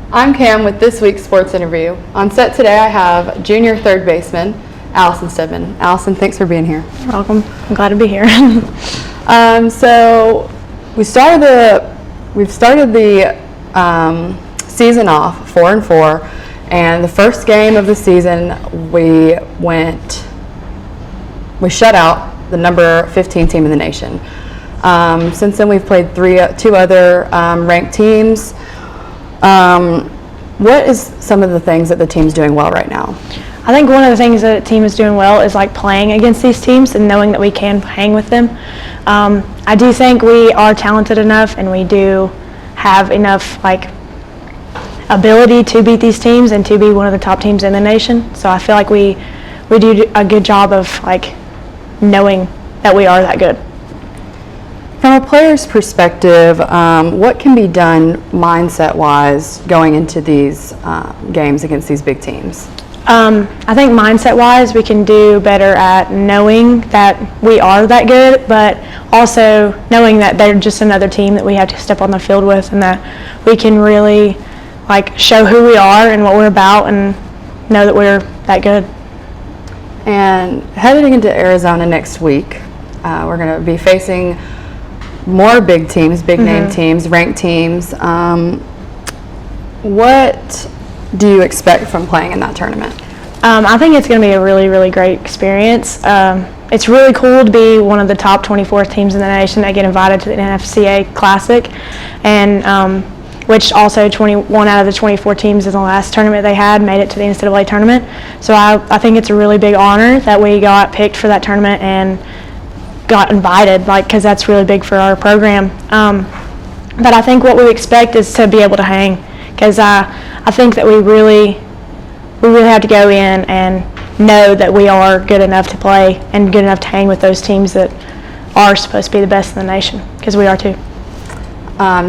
I'm Cam with this week's sports interview. On set today I have junior third baseman Allison Stedman. Allison, thanks for being here. You're welcome. I'm glad to be here. So we've started the season off 4-4, and the first game of the season we shut out the number 15 team in the nation. Since then we've played two other ranked teams. What is some of the things that the team's doing well right now? I think one of the things that the team is doing well is like playing against these teams and knowing that we can hang with them. I do think we are talented enough and we do have enough like ability to beat these teams and to be one of the top teams in the nation. So I feel like we do a good job of like knowing that we are that good. From a player's perspective, what can be done mindset-wise going into these games against these big teams? I think mindset-wise, we can do better at knowing that we are that good, but also knowing that they're just another team that we have to step on the field with, and that we can really like show who we are and what we're about, and know that we're that good. And heading into Arizona next week, we're going to be facing more big teams, big name teams, ranked teams. What do you expect from playing in that tournament? I think it's going to be a really, really great experience. It's really cool to be one of the top 24 teams in the nation that get invited to the NFCA Classic, and which also 21 out of the 24 teams in the last tournament they had made it to the NCAA tournament. So I think it's a really big honor that we got picked for that tournament and got invited, because that's really big for our program. But I think what we expect is to be able to hang, because I think that we really have to go in and know that we are good enough to play and good enough to hang with those teams that are supposed to be the best in the nation, because we are too.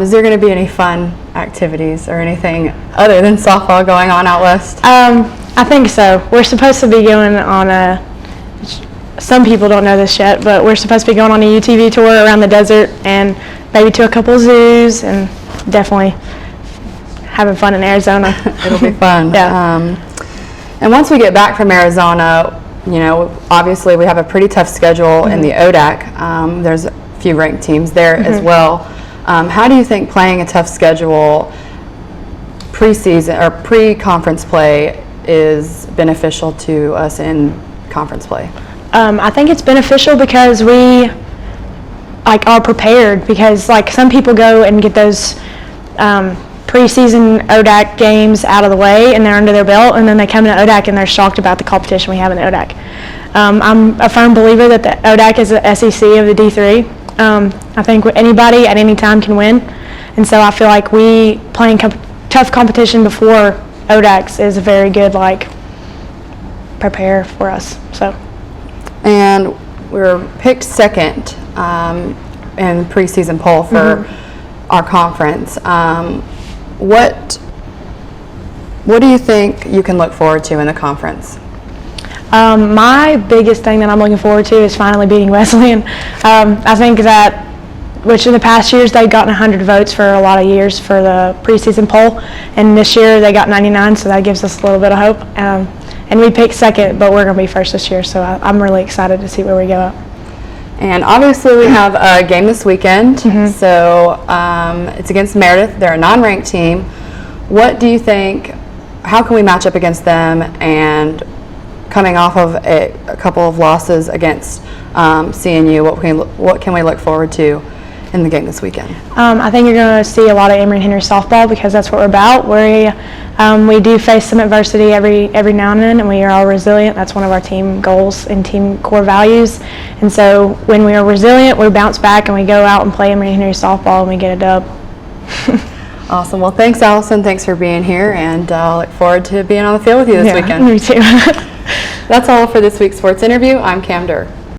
Is there going to be any fun activities or anything other than softball going on out west? I think so. We're supposed to be going on some people don't know this yet, but we're supposed to be going on a UTV tour around the desert and maybe to a couple of zoos, and definitely having fun in Arizona. It'll be fun. Yeah. And once we get back from Arizona, obviously we have a pretty tough schedule in the ODAC. There's a few ranked teams there as well. How do you think playing a tough schedule pre-season or pre-conference play is beneficial to us in conference play? I think it's beneficial because we are prepared, because some people go and get those preseason ODAC games out of the way and they're under their belt, and then they come into ODAC and they're shocked about the competition we have in the ODAC. I'm a firm believer that the ODAC is the SEC of the D3. I think anybody at any time can win, and so I feel like we playing tough competition before ODACs is a very good prepare for us. So. And we were picked second in the preseason poll for our conference. What do you think you can look forward to in the conference? My biggest thing that I'm looking forward to is finally beating Wesleyan. I think that, which in the past years they've gotten 100 votes for a lot of years for the preseason poll, and this year they got 99, so that gives us a little bit of hope. And we picked second, but we're going to be first this year, so I'm really excited to see where we go. And obviously we have a game this weekend, so it's against Meredith. They're a non-ranked team. What do you think, how can we match up against them, and coming off of a couple of losses against CNU, what can we look forward to in the game this weekend? I think you're going to see a lot of Emory and Henry softball, because that's what we're about. We do face some adversity every now and then, and we are all resilient. That's one of our team goals and team core values. And so when we are resilient, we bounce back and we go out and play Emory and Henry softball and we get a dub. Awesome. Well, thanks, Allison. Thanks for being here, and I'll look forward to being on the field with you this weekend. Me too. That's all for this week's sports interview. I'm Cam Durr.